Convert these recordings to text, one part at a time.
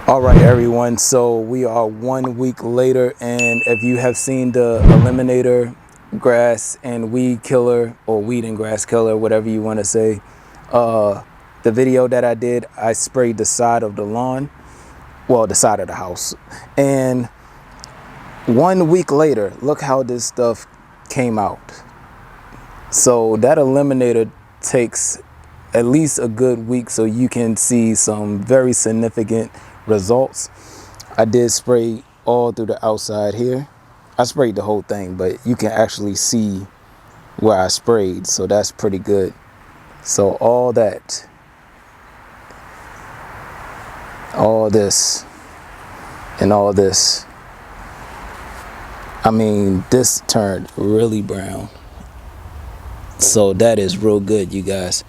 All right, everyone. So we are 1 week later, and if you have seen the Eliminator grass and weed killer, or weed and grass killer, whatever you want to say, the video that I did, I sprayed the side of the lawn, well, the side of the house. And 1 week later, look how this stuff came out. So that Eliminator takes at least a good week so you can see some very significant results. I did spray all through the outside here. I sprayed the whole thing, but you can actually see where I sprayed, so that's pretty good. So all that, all this, and all this, I mean, this turned really brown. So that is real good, you guys.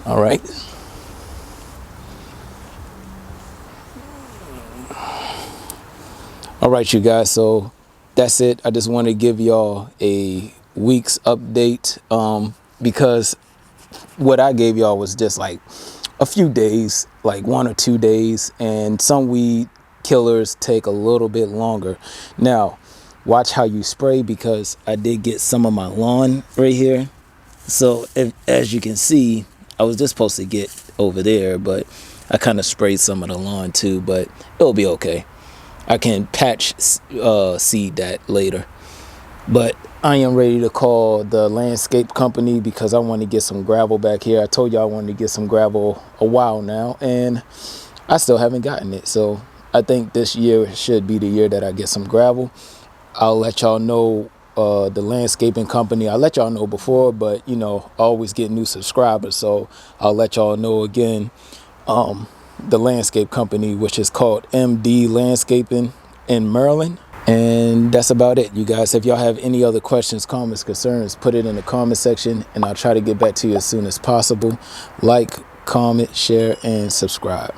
All right. All right, you guys, so that's it. I just want to give y'all a week's update because what I gave y'all was just like a few days, like 1 or 2 days, and some weed killers take a little bit longer. Now, watch how you spray, because I did get some of my lawn right here. So as you can see, I was just supposed to get over there, but I kind of sprayed some of the lawn too, but it'll be okay. I can patch seed that later. But I am ready to call the landscape company because I want to get some gravel back here. I told you I wanted to get some gravel a while now, and I still haven't gotten it. So I think this year should be the year that I get some gravel. I'll let y'all know the landscaping company. I let y'all know before, but you know, I always get new subscribers, so I'll let y'all know again. The landscape company, which is called MD Landscaping in Maryland. And that's about it, you guys. If y'all have any other questions, comments, concerns, put it in the comment section, and I'll try to get back to you as soon as possible. Like, comment, share, and subscribe.